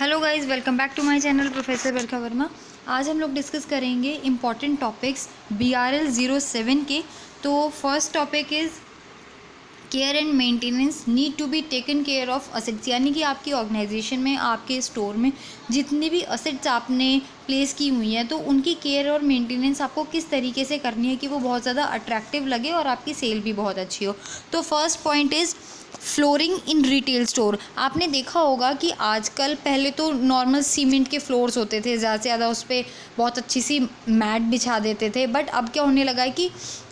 Hello guys, welcome back to my channel professor Barkha Verma. आज हम लोग डिस्कस करेंगे इम्पॉर्टेंट टॉपिक्स BRL 07 के। तो first topic is care and maintenance need to be taken care of assets, यानी कि आपकी ऑर्गेनाइजेशन में, आपके स्टोर में जितनी भी असेट्स आपने प्लेस की हुई हैं तो उनकी केयर और मेंटेनेंस आपको किस तरीके से करनी है कि वो बहुत ज़्यादा अट्रैक्टिव लगे और आपकी सेल भी बहुत अच्छी हो। तो first point is flooring in retail store. आपने देखा होगा कि आजकल, पहले तो नॉर्मल सीमेंट के फ्लोर्स होते थे, ज़्यादा से ज़्यादा उस पर बहुत अच्छी सी मैट बिछा देते थे, बट अब क्या होने लगा है कि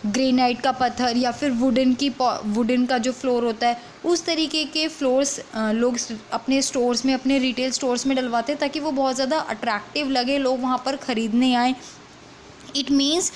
ग्रेनाइट का पत्थर या फिर वुडन का जो फ्लोर होता है उस तरीके के फ्लोर्स लोग अपने स्टोर्स में, अपने रिटेल स्टोर्स में डलवाते हैं ताकि वो बहुत ज़्यादा अट्रैक्टिव लगे, लोग वहाँ पर ख़रीदने आए। इट मीन्स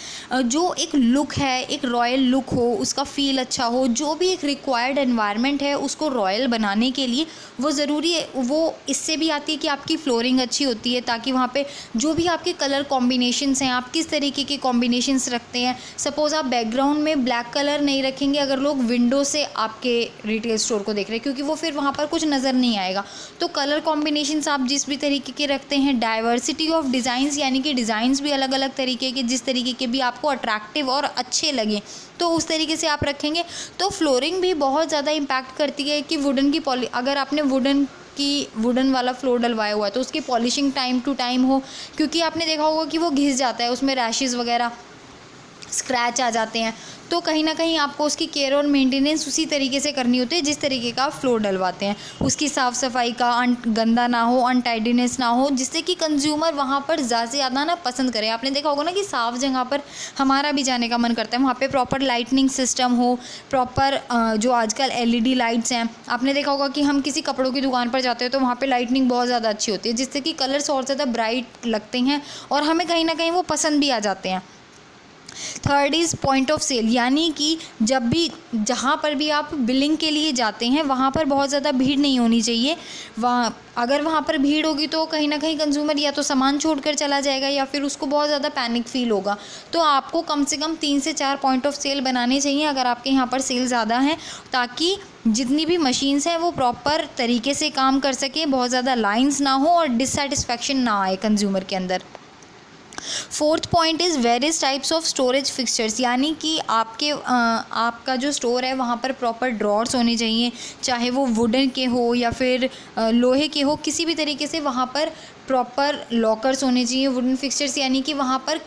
जो एक लुक है, एक रॉयल लुक हो, उसका फील अच्छा हो, जो भी एक रिक्वायर्ड एनवायरनमेंट है उसको रॉयल बनाने के लिए वो ज़रूरी है। वो इससे भी आती है कि आपकी फ्लोरिंग अच्छी होती है ताकि वहाँ पे जो भी आपके कलर कॉम्बिनेशंस हैं, आप किस तरीके के कॉम्बिनेशंस रखते हैं। सपोज़ आप बैकग्राउंड में ब्लैक कलर नहीं रखेंगे अगर लोग विंडो से आपके रिटेल स्टोर को देख रहे हैं, क्योंकि वो फिर वहाँ पर कुछ नज़र नहीं आएगा। तो कलर कॉम्बिनेशंस आप जिस भी तरीके के रखते हैं, डाइवर्सिटी ऑफ डिज़ाइंस, यानी कि डिज़ाइंस भी अलग अलग तरीके के, जिस तरीके के भी आपको अट्रैक्टिव और अच्छे लगे तो उस तरीके से आप रखेंगे। तो फ्लोरिंग भी बहुत ज़्यादा इम्पैक्ट करती है कि वुडन की अगर आपने वुडन वाला फ्लोर डलवाया हुआ है तो उसकी पॉलिशिंग टाइम टू टाइम हो, क्योंकि आपने देखा होगा कि वो घिस जाता है, उसमें रैशेज़ वगैरह, स्क्रैच आ जाते हैं। तो कहीं ना कहीं आपको उसकी केयर और मेंटेनेंस उसी तरीके से करनी होती है जिस तरीके का आप फ्लोर डलवाते हैं। उसकी साफ़ सफाई का गंदा ना हो, अनटाइडीनेस ना हो, जिससे कि कंज्यूमर वहाँ पर ज़्यादा से ज़्यादा ना पसंद करे। आपने देखा होगा ना कि साफ़ जगह पर हमारा भी जाने का मन करता है, वहाँ पे प्रॉपर लाइटनिंग सिस्टम हो, प्रॉपर जो आजकल LED लाइट्स हैं। आपने देखा होगा कि हम किसी कपड़ों की दुकान पर जाते हैं तो वहाँ पर लाइटनिंग बहुत ज़्यादा अच्छी होती है, जिससे कि कलर्स और ज़्यादा ब्राइट लगते हैं और हमें कहीं ना कहीं वो पसंद भी आ जाते हैं। Third is point of sale, यानी कि जब भी, जहाँ पर भी आप बिलिंग के लिए जाते हैं वहाँ पर बहुत ज़्यादा भीड़ नहीं होनी चाहिए। अगर वहाँ पर भीड़ होगी तो कहीं ना कहीं कंज्यूमर या तो सामान छोड़कर चला जाएगा या फिर उसको बहुत ज़्यादा पैनिक फील होगा। तो आपको कम से कम 3 से 4 पॉइंट ऑफ सेल बनाने चाहिए अगर आपके यहाँ पर सेल ज़्यादा है, ताकि जितनी भी मशीन्स हैं वो प्रॉपर तरीके से काम कर सकें, बहुत ज़्यादा लाइन्स ना हो और डिससेटिस्फैक्शन ना आए कंज्यूमर के अंदर। Fourth point is various types of storage fixtures, यानी कि आपका जो स्टोर है वहाँ पर प्रॉपर ड्रॉर्स होने चाहिए, चाहे वो वुडन के हो या फिर लोहे के हो, किसी भी तरीके से वहाँ पर प्रॉपर लॉकर्स होने चाहिए, वुडन फिक्सचर्स, यानी कि वहाँ पर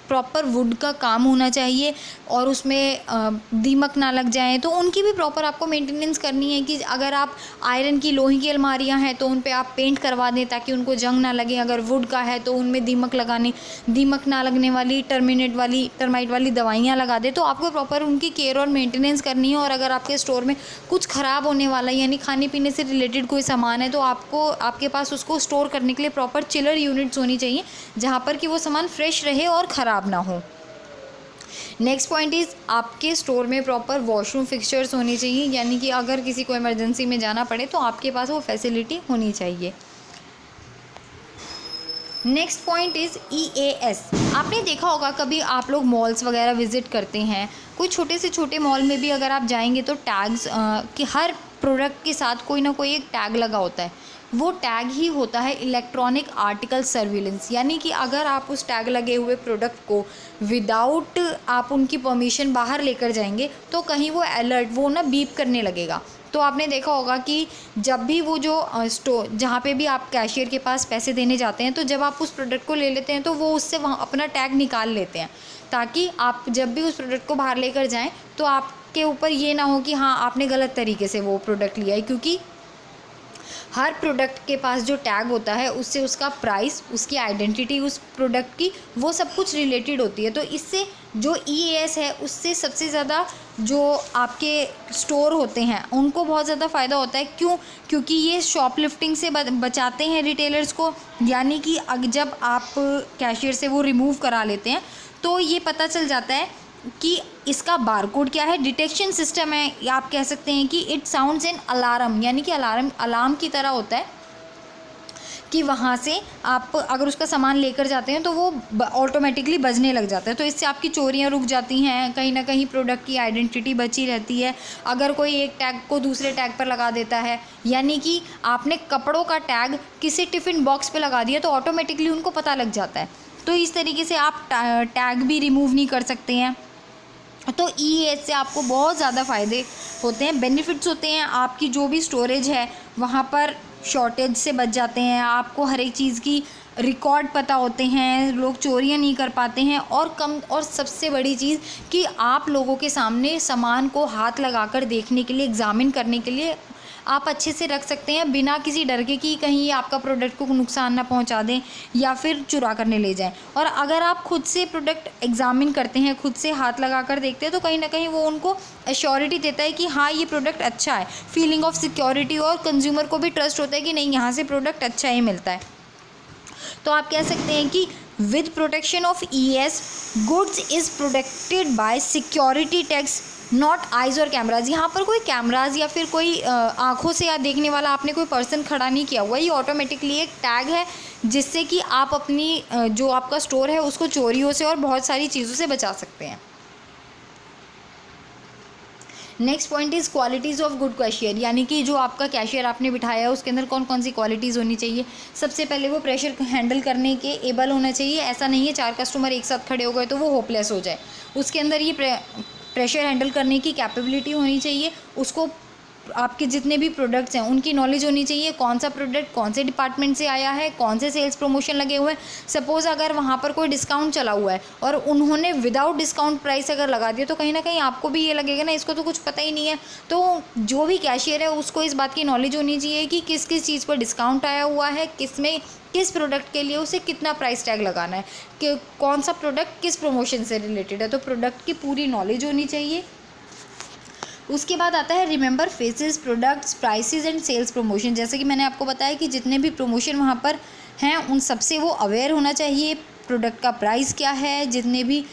प्रॉपर वुड का काम होना चाहिए और उसमें दीमक ना लग जाए। तो उनकी भी प्रॉपर आपको मेंटेनेंस करनी है कि अगर आप आयरन की, लोहे की अलमारियां हैं तो उन पे आप पेंट करवा दें ताकि उनको जंग ना लगे। अगर वुड का है तो उनमें दीमक ना लगने वाली, टर्माइट वाली दवाइयाँ लगा दें। तो आपको प्रॉपर उनकी केयर और मेंटेनेंस करनी है। और अगर आपके स्टोर में कुछ ख़राब होने वाला है, यानी खाने पीने से रिलेटेड कोई सामान है, तो आपके पास उसको स्टोर करने के लिए प्रॉपर चिलर यूनिट्स होनी चाहिए जहाँ पर कि वो सामान फ्रेश रहे और ख़राब ना हो। नेक्स्ट पॉइंट इज़ आपके स्टोर में प्रॉपर वॉशरूम फिक्सचर्स होनी चाहिए, यानी कि अगर किसी को इमरजेंसी में जाना पड़े तो आपके पास वो फैसिलिटी होनी चाहिए। Next point is EAS। आपने देखा होगा कभी आप लोग मॉल्स वगैरह विज़िट करते हैं, कोई छोटे से छोटे मॉल में भी अगर आप जाएंगे तो टैग्स कि हर प्रोडक्ट के साथ कोई ना कोई एक टैग लगा होता है। वो टैग ही होता है इलेक्ट्रॉनिक आर्टिकल सर्विलेंस, यानी कि अगर आप उस टैग लगे हुए प्रोडक्ट को विदाउट आप उनकी परमिशन बाहर लेकर जाएंगे तो कहीं वो अलर्ट, वो ना बीप करने लगेगा। तो आपने देखा होगा कि जब भी वो जो स्टोर, जहाँ पे भी आप कैशियर के पास पैसे देने जाते हैं, तो जब आप उस प्रोडक्ट को ले लेते हैं तो वो उससे वहाँ अपना टैग निकाल लेते हैं, ताकि आप जब भी उस प्रोडक्ट को बाहर लेकर जाएं तो आपके ऊपर ये ना हो कि हाँ आपने गलत तरीके से वो प्रोडक्ट लिया है। क्योंकि हर प्रोडक्ट के पास जो टैग होता है उससे उसका प्राइस, उसकी आइडेंटिटी उस प्रोडक्ट की, वो सब कुछ रिलेटेड होती है। तो इससे जो EAS है उससे सबसे ज़्यादा जो आपके स्टोर होते हैं उनको बहुत ज़्यादा फ़ायदा होता है। क्यों? क्योंकि ये शॉपलिफ्टिंग से बचाते हैं रिटेलर्स को, यानी कि जब आप कैशियर से वो रिमूव करा लेते हैं तो ये पता चल जाता है कि इसका बारकोड क्या है, डिटेक्शन सिस्टम है, या आप कह सकते हैं कि इट साउंड्स एन अलार्म, यानी कि अलार्म की तरह होता है कि वहाँ से आप अगर उसका सामान लेकर जाते हैं तो वो ऑटोमेटिकली बजने लग जाता है। तो इससे आपकी चोरियाँ रुक जाती हैं, कहीं ना कहीं प्रोडक्ट की आइडेंटिटी बची रहती है। अगर कोई एक टैग को दूसरे टैग पर लगा देता है, यानी कि आपने कपड़ों का टैग किसी टिफ़िन बॉक्स पे लगा दिया तो ऑटोमेटिकली उनको पता लग जाता है। तो इस तरीके से आप टैग भी रिमूव नहीं कर सकते हैं। तो EES से आपको बहुत ज़्यादा फ़ायदे होते हैं, बेनिफिट्स होते हैं। आपकी जो भी स्टोरेज है वहाँ पर शॉर्टेज से बच जाते हैं, आपको हर एक चीज़ की रिकॉर्ड पता होते हैं, लोग चोरियाँ नहीं कर पाते हैं। और सबसे बड़ी चीज़ कि आप लोगों के सामने सामान को हाथ लगाकर देखने के लिए, एग्ज़ामिन करने के लिए आप अच्छे से रख सकते हैं, बिना किसी डर के कि कहीं आपका प्रोडक्ट को नुकसान ना पहुंचा दें या फिर चुरा करने ले जाएं। और अगर आप खुद से प्रोडक्ट एग्ज़ामिन करते हैं, खुद से हाथ लगा कर देखते हैं, तो कहीं ना कहीं वो उनको एश्योरिटी देता है कि हाँ ये प्रोडक्ट अच्छा है, फीलिंग ऑफ सिक्योरिटी, और कंज्यूमर को भी ट्रस्ट होता है कि नहीं यहाँ से प्रोडक्ट अच्छा ही मिलता है। तो आप कह सकते हैं कि with protection of EES goods is protected by security tags, not eyes और कैमराज। यहाँ पर कोई कैमराज या फिर कोई आँखों से या देखने वाला आपने कोई पर्सन खड़ा नहीं किया हुआ, ये ऑटोमेटिकली एक टैग है जिससे कि आप अपनी जो आपका स्टोर है उसको चोरियों से और बहुत सारी चीज़ों से बचा सकते हैं। Next point is qualities of good cashier, यानी कि जो आपका कैशियर आपने बिठाया है उसके अंदर कौन कौन सी क्वालिटीज़ होनी चाहिए। सबसे पहले वो प्रेशर हैंडल करने के एबल होना चाहिए। ऐसा नहीं है 4 कस्टमर एक साथ खड़े हो गए तो वो होपलेस हो जाए। उसके अंदर ये प्रेशर हैंडल करने की कैपेबिलिटी होनी चाहिए। उसको आपके जितने भी प्रोडक्ट्स हैं उनकी नॉलेज होनी चाहिए, कौन सा प्रोडक्ट कौन से डिपार्टमेंट से आया है, कौन से सेल्स प्रमोशन लगे हुए हैं। सपोज़ अगर वहाँ पर कोई डिस्काउंट चला हुआ है और उन्होंने विदाउट डिस्काउंट प्राइस अगर लगा दिया तो कहीं ना कहीं आपको भी ये लगेगा ना इसको तो कुछ पता ही नहीं है। तो जो भी कैशियर है उसको इस बात की नॉलेज होनी चाहिए कि किस किस चीज़ पर डिस्काउंट आया हुआ है, किस प्रोडक्ट के लिए उसे कितना प्राइस टैग लगाना है, कि कौन सा प्रोडक्ट किस प्रमोशन से रिलेटेड है। तो प्रोडक्ट की पूरी नॉलेज होनी चाहिए। उसके बाद आता है remember faces, products, prices and sales promotion. जैसे कि मैंने आपको बताया कि जितने भी प्रमोशन वहाँ पर हैं उन सबसे वो अवेयर होना चाहिए, प्रोडक्ट का प्राइस क्या है, जितने भी,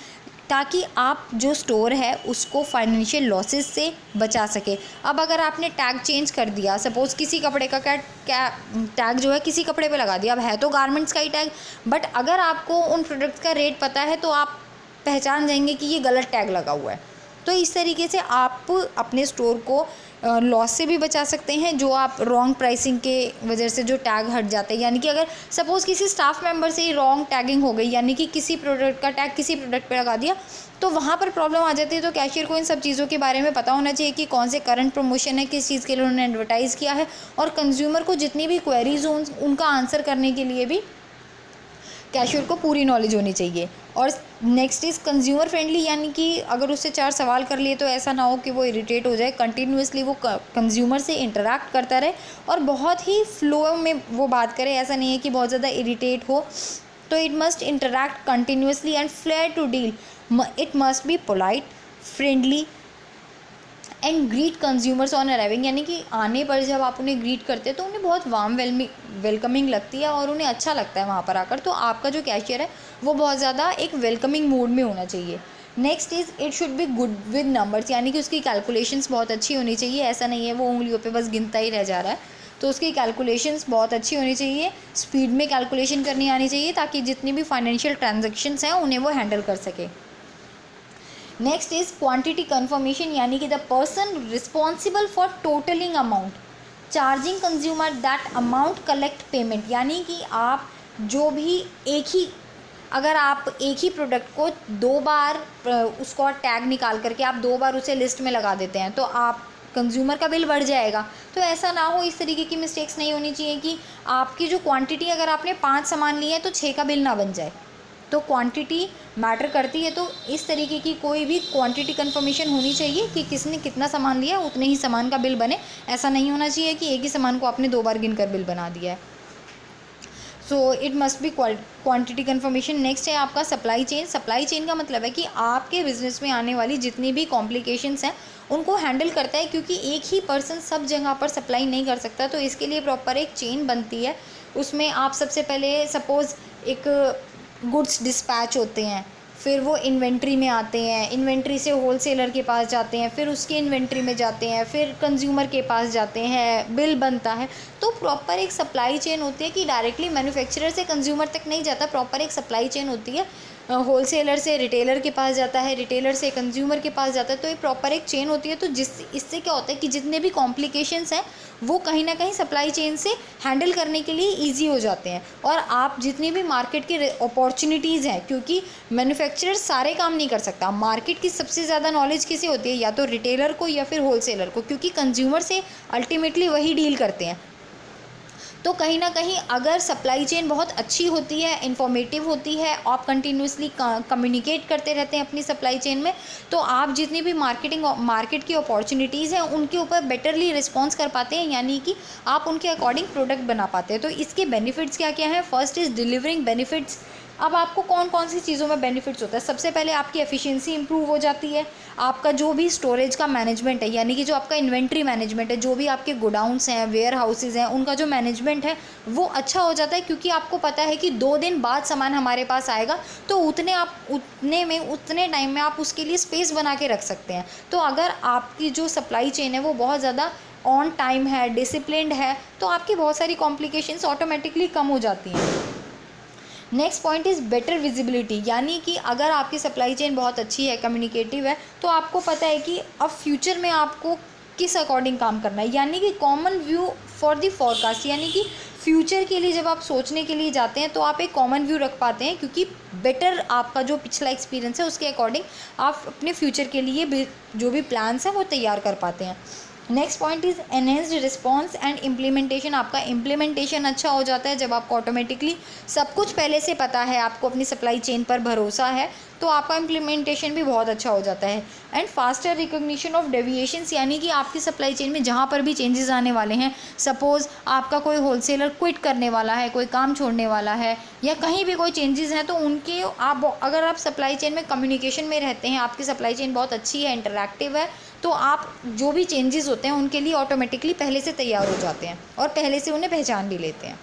ताकि आप जो स्टोर है उसको फाइनेंशियल लॉसेस से बचा सके। अब अगर आपने टैग चेंज कर दिया, सपोज़ किसी कपड़े का क्या टैग जो है किसी कपड़े पे लगा दिया, अब है तो गारमेंट्स का ही टैग, बट अगर आपको उन प्रोडक्ट्स का रेट पता है तो आप पहचान जाएंगे कि ये गलत टैग लगा हुआ है। तो इस तरीके से आप अपने स्टोर को लॉस से भी बचा सकते हैं, जो आप रॉन्ग प्राइसिंग के वजह से जो टैग हट जाते हैं। यानी कि अगर सपोज़ किसी स्टाफ मेंबर से ही रॉन्ग टैगिंग हो गई, यानी कि किसी प्रोडक्ट का टैग किसी प्रोडक्ट पे लगा दिया, तो वहाँ पर प्रॉब्लम आ जाती है। तो कैशियर को इन सब चीज़ों के बारे में पता होना चाहिए कि कौन से करंट प्रमोशन है, किस चीज़ के लिए उन्होंने एडवर्टाइज़ किया है, और कंज्यूमर को जितनी भी क्वेरीज हो उनका आंसर करने के लिए भी कैशियर को पूरी नॉलेज होनी चाहिए। और नेक्स्ट इज़ कंज्यूमर फ्रेंडली, यानी कि अगर उससे 4 सवाल कर लिए तो ऐसा ना हो कि वो इरिटेट हो जाए। कंटिन्यूसली वो कंज्यूमर से इंटरेक्ट करता रहे और बहुत ही फ्लो में वो बात करे। ऐसा नहीं है कि बहुत ज़्यादा इरिटेट हो। तो it must interact continuously and flair to deal. It must be polite, friendly and greet consumers on arriving, यानी कि आने पर जब आप उन्हें ग्रीट करते हैं तो उन्हें बहुत वार्म वेलकमिंग लगती है और उन्हें अच्छा लगता है वहाँ पर आकर। तो आपका जो कैशियर है वो बहुत ज़्यादा एक वेलकमिंग मूड में होना चाहिए। Next is it should be good with numbers, यानी कि उसकी कैलकुलेशंस बहुत अच्छी होनी चाहिए। ऐसा नहीं है वो उंगलियों पे बस गिनता ही रह जा रहा है। तो उसकी कैलकुलेशंस बहुत अच्छी होनी चाहिए, स्पीड में कैलकुलेशन करनी आनी चाहिए, ताकि जितनी भी फाइनेंशियल ट्रांजेक्शन्स हैं उन्हें वो हैंडल कर सके। नेक्स्ट इज़ क्वांटिटी कन्फर्मेशन, यानी कि the person responsible for totalling amount charging consumer that amount collect payment, यानी कि आप जो भी अगर आप एक ही प्रोडक्ट को 2 बार उसको टैग निकाल करके आप 2 बार उसे लिस्ट में लगा देते हैं तो आप कंज्यूमर का बिल बढ़ जाएगा। तो ऐसा ना हो, इस तरीके की मिस्टेक्स नहीं होनी चाहिए कि आपकी जो क्वांटिटी, अगर आपने 5 सामान लिए हैं तो 6 का बिल ना बन जाए। तो क्वांटिटी मैटर करती है। तो इस तरीके की कोई भी क्वांटिटी कंफर्मेशन होनी चाहिए कि किसने कितना सामान लिया उतने ही सामान का बिल बने। ऐसा नहीं होना चाहिए कि एक ही सामान को आपने 2 बार गिनकर बिल बना दिया है। So it must B quantity confirmation. Next है आपका सप्लाई चेन। सप्लाई चेन का मतलब है कि आपके बिजनेस में आने वाली जितनी भी कॉम्प्लिकेशंस हैं उनको हैंडल करता है, क्योंकि एक ही पर्सन सब जगह पर सप्लाई नहीं कर सकता। तो इसके लिए प्रॉपर एक चेन बनती है। उसमें आप सबसे पहले सपोज़ एक गुड्स डिस्पैच होते हैं, फिर वो इन्वेंट्री में आते हैं, इन्वेंट्री से होलसेलर के पास जाते हैं, फिर उसके इन्वेंट्री में जाते हैं, फिर कंज्यूमर के पास जाते हैं, बिल बनता है। तो प्रॉपर एक सप्लाई चेन होती है कि डायरेक्टली मैन्युफैक्चरर से कंज्यूमर तक नहीं जाता, प्रॉपर एक सप्लाई चेन होती है। होलसेलर से रिटेलर के पास जाता है, रिटेलर से कंज्यूमर के पास जाता है, तो ये प्रॉपर एक चेन होती है। तो इससे क्या होता है कि जितने भी कॉम्प्लिकेशंस हैं वो कहीं ना कहीं सप्लाई चेन से हैंडल करने के लिए ईजी हो जाते हैं। और आप जितनी भी मार्केट के अपॉर्चुनिटीज़ हैं, क्योंकि मैन्युफैक्चरर सारे काम नहीं कर सकता, मार्केट की सबसे ज़्यादा नॉलेज किसे होती है, या तो रिटेलर को या फिर होलसेलर को, क्योंकि कंज्यूमर से अल्टीमेटली वही डील करते हैं। तो कहीं ना कहीं अगर सप्लाई चेन बहुत अच्छी होती है, इन्फॉर्मेटिव होती है, आप कंटिन्यूसली कम्युनिकेट करते रहते हैं अपनी सप्लाई चेन में, तो आप जितनी भी मार्केट की अपॉर्चुनिटीज़ हैं उनके ऊपर बेटरली रिस्पॉन्स कर पाते हैं, यानी कि आप उनके अकॉर्डिंग प्रोडक्ट बना पाते हैं। तो इसके बेनिफिट्स क्या क्या हैं? First is delivering benefits. अब आपको कौन कौन सी चीज़ों में बेनिफिट्स होता है? सबसे पहले आपकी एफिशिएंसी इंप्रूव हो जाती है, आपका जो भी स्टोरेज का मैनेजमेंट है, यानी कि जो आपका इन्वेंट्री मैनेजमेंट है, जो भी आपके गोडाउंस हैं, वेयर हाउसेज हैं, उनका जो मैनेजमेंट है वो अच्छा हो जाता है, क्योंकि आपको पता है कि 2 दिन बाद सामान हमारे पास आएगा, तो उतने टाइम में आप उसके लिए स्पेस बना के रख सकते हैं। तो अगर आपकी जो सप्लाई चेन है वो बहुत ज़्यादा ऑन टाइम है, डिसिप्लिन्ड है, तो आपकी बहुत सारी कॉम्प्लिकेशंस ऑटोमेटिकली कम हो जाती हैं। Next point is better visibility, यानी कि अगर आपकी सप्लाई चेन बहुत अच्छी है, कम्युनिकेटिव है, तो आपको पता है कि अब फ्यूचर में आपको किस अकॉर्डिंग काम करना है, यानी कि common view for the forecast, यानी कि फ्यूचर के लिए जब आप सोचने के लिए जाते हैं तो आप एक कॉमन व्यू रख पाते हैं, क्योंकि बेटर आपका जो पिछला एक्सपीरियंस है उसके अकॉर्डिंग आप अपने फ्यूचर के लिए जो भी प्लान्स हैं वो तैयार कर पाते हैं। Next point is enhanced response and implementation. आपका इम्प्लीमेंटेशन अच्छा हो जाता है जब आपको ऑटोमेटिकली सब कुछ पहले से पता है, आपको अपनी सप्लाई चेन पर भरोसा है, तो आपका इम्प्लीमेंटेशन भी बहुत अच्छा हो जाता है। And faster recognition of deviations, यानी कि आपकी सप्लाई चेन में जहाँ पर भी चेंजेस आने वाले हैं, सपोज़ आपका कोई होलसेलर क्विट करने वाला है, कोई काम छोड़ने वाला है, या कहीं भी कोई चेंजेस हैं, तो उनके अगर आप सप्लाई चेन में कम्युनिकेशन में रहते हैं, आपकी सप्लाई चेन बहुत अच्छी है, इंटरैक्टिव है, तो आप जो भी चेंजेस होते हैं उनके लिए ऑटोमेटिकली पहले से तैयार हो जाते हैं और पहले से उन्हें पहचान भी लेते हैं।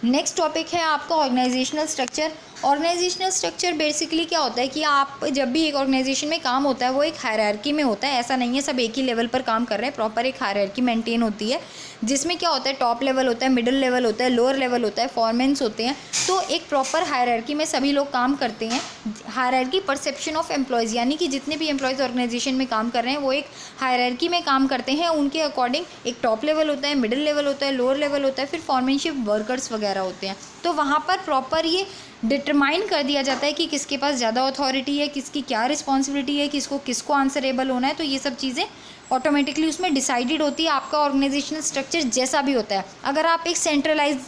नेक्स्ट टॉपिक है आपका organisational structure. Organisational structure basically क्या होता है कि आप जब भी एक ऑर्गेनाइजेशन में काम होता है वो एक हायरार्की में होता है, ऐसा नहीं है सब एक ही लेवल पर काम कर रहे हैं, प्रॉपर एक हायरार्की मेंटेन होती है, जिसमें क्या होता है टॉप लेवल होता है, मिडिल लेवल होता है, लोअर लेवल होता है, फॉरमेन्स होते हैं। तो एक प्रॉपर हायरार्की में सभी लोग काम करते हैं। हायरार्की परसेप्शन ऑफ एम्प्लॉयज़, यानी कि जितने भी एम्प्लॉयज़ ऑर्गेनाइजेशन में काम कर रहे हैं वो एक हायरार्की में काम करते हैं, उनके अकॉर्डिंग एक टॉप लेवल होता है, मिडिल लेवल होता है, लोअर लेवल होता है, फिर फॉरमेनशिप वर्कर्स वगैरह होते हैं। तो वहाँ पर प्रॉपर ये डिटरमाइन कर दिया जाता है कि किसके पास ज़्यादा अथॉरिटी है, किसकी क्या रिस्पॉन्सिबिलिटी है, किसको आंसरेबल होना है। तो ये सब चीज़ें ऑटोमेटिकली उसमें डिसाइडेड होती है, आपका ऑर्गेनाइजेशनल स्ट्रक्चर जैसा भी होता है। अगर आप एक सेंट्रलाइज्ड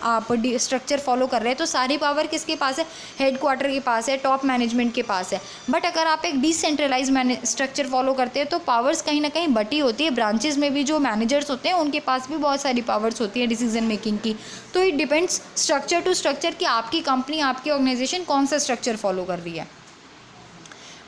आप स्ट्रक्चर फॉलो कर रहे हैं तो सारी पावर किसके पास है? हेड क्वार्टर के पास है, टॉप मैनेजमेंट के पास है। बट अगर आप एक डिसेंट्रलाइज स्ट्रक्चर फॉलो करते हैं तो पावर्स कहीं ना कहीं बटी होती है, ब्रांचेस में भी जो मैनेजर्स होते हैं उनके पास भी बहुत सारी पावर्स होती है डिसीजन मेकिंग की। तो it depends structure to structure कि आपकी कंपनी, आपकी ऑर्गेनाइजेशन कौन सा स्ट्रक्चर फॉलो कर रही है।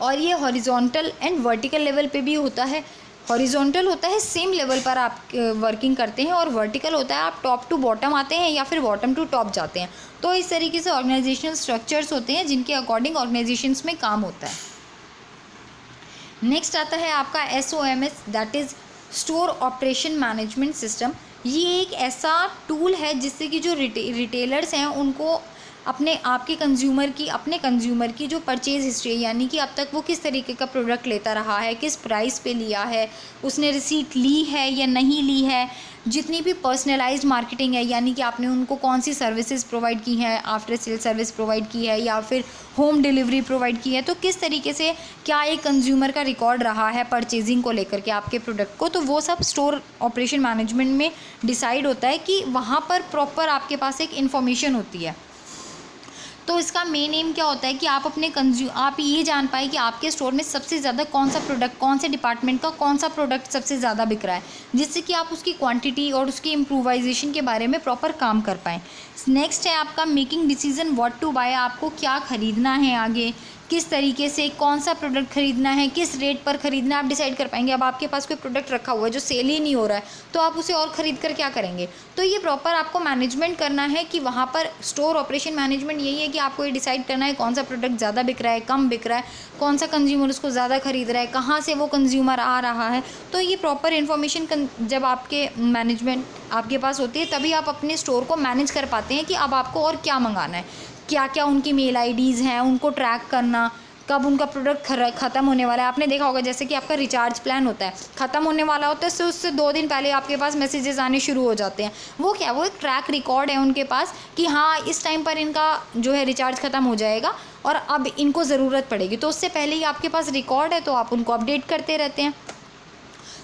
और ये हॉरिजॉन्टल एंड वर्टिकल लेवल पे भी होता है। हॉरिजॉन्टल होता है सेम लेवल पर आप वर्किंग करते हैं, और वर्टिकल होता है आप टॉप टू बॉटम आते हैं या फिर बॉटम टू टॉप जाते हैं। तो इस तरीके से ऑर्गेनाइजेशनल स्ट्रक्चर्स होते हैं जिनके अकॉर्डिंग ऑर्गेनाइजेशंस में काम होता है। नेक्स्ट आता है आपका SOMS, that is store operation management system. ये एक ऐसा टूल है जिससे कि जो रिटेलर्स हैं उनको अपने कंज्यूमर की जो परचेज़ हिस्ट्री है, यानी कि अब तक वो किस तरीके का प्रोडक्ट लेता रहा है, किस प्राइस पे लिया है, उसने रिसीट ली है या नहीं ली है, जितनी भी पर्सनलाइज्ड मार्केटिंग है, यानी कि आपने उनको कौन सी सर्विसेज प्रोवाइड की हैं, आफ्टर सेल सर्विस प्रोवाइड की है या फिर होम डिलीवरी प्रोवाइड की है, तो किस तरीके से क्या एक कंज्यूमर का रिकॉर्ड रहा है परचेजिंग को लेकर के आपके प्रोडक्ट को, तो वो सब स्टोर ऑपरेशन मैनेजमेंट में डिसाइड होता है कि वहाँ पर प्रॉपर आपके पास एक इन्फॉर्मेशन होती है। तो इसका मेन एम क्या होता है कि आप ये जान पाए कि आपके स्टोर में सबसे ज़्यादा कौन सा प्रोडक्ट, कौन से डिपार्टमेंट का कौन सा प्रोडक्ट सबसे ज़्यादा बिक रहा है, जिससे कि आप उसकी क्वांटिटी और उसकी इम्प्रूवाइजेशन के बारे में प्रॉपर काम कर पाएँ। नेक्स्ट है आपका making decision what to buy, आपको क्या ख़रीदना है आगे, किस तरीके से कौन सा प्रोडक्ट खरीदना है, किस रेट पर खरीदना है, आप डिसाइड कर पाएंगे। अब आपके पास कोई प्रोडक्ट रखा हुआ है जो सेल ही नहीं हो रहा है, तो आप उसे और ख़रीद कर क्या करेंगे। तो ये प्रॉपर आपको मैनेजमेंट करना है कि वहाँ पर स्टोर ऑपरेशन मैनेजमेंट यही है कि आपको ये डिसाइड करना है कौन सा प्रोडक्ट ज़्यादा बिक रहा है, कम बिक रहा है, कौन सा कंज्यूमर उसको ज़्यादा खरीद रहा है, कहाँ से वो कंज्यूमर आ रहा है। तो ये प्रॉपर इन्फॉर्मेशन जब आपके मैनेजमेंट आपके पास होती है, तभी आप अपने स्टोर को मैनेज कर पाते हैं कि अब आपको और क्या मंगाना है, क्या क्या उनकी मेल आईडीज़ हैं, उनको ट्रैक करना, कब उनका प्रोडक्ट ख़त्म होने वाला है। आपने देखा होगा जैसे कि आपका रिचार्ज प्लान होता है, ख़त्म होने वाला होता है, तो उससे 2 दिन पहले आपके पास मैसेजेस आने शुरू हो जाते हैं। वो क्या, वो एक ट्रैक रिकॉर्ड है उनके पास कि हाँ इस टाइम पर इनका जो है रिचार्ज ख़त्म हो जाएगा और अब इनको ज़रूरत पड़ेगी, तो उससे पहले ही आपके पास रिकॉर्ड है, तो आप उनको अपडेट करते रहते हैं।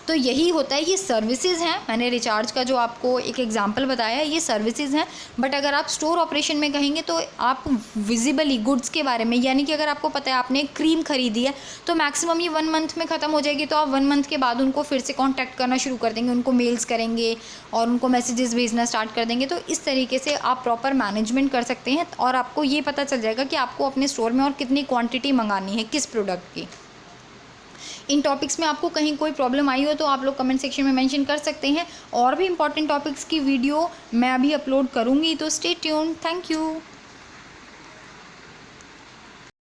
तो यही होता है, ये सर्विसेज हैं। मैंने रिचार्ज का जो आपको एक एग्जांपल बताया है, ये सर्विसेज हैं। बट अगर आप स्टोर ऑपरेशन में कहेंगे तो आप विजिबली गुड्स के बारे में, यानी कि अगर आपको पता है आपने क्रीम खरीदी है तो मैक्सिमम ये 1 मंथ में ख़त्म हो जाएगी, तो आप 1 मंथ के बाद उनको फिर से कॉन्टैक्ट करना शुरू कर देंगे, उनको मेल्स करेंगे और उनको मैसेजेस भेजना स्टार्ट कर देंगे। तो इस तरीके से आप प्रॉपर मैनेजमेंट कर सकते हैं और आपको ये पता चल जाएगा कि आपको अपने स्टोर में और कितनी क्वान्टिटी मंगानी है किस प्रोडक्ट की। इन टॉपिक्स में आपको कहीं कोई प्रॉब्लम आई हो तो आप लोग कमेंट सेक्शन में मेंशन कर सकते हैं। और भी इंपॉर्टेंट टॉपिक्स की वीडियो मैं अभी अपलोड करूँगी, तो स्टे ट्यून्ड। Thank you.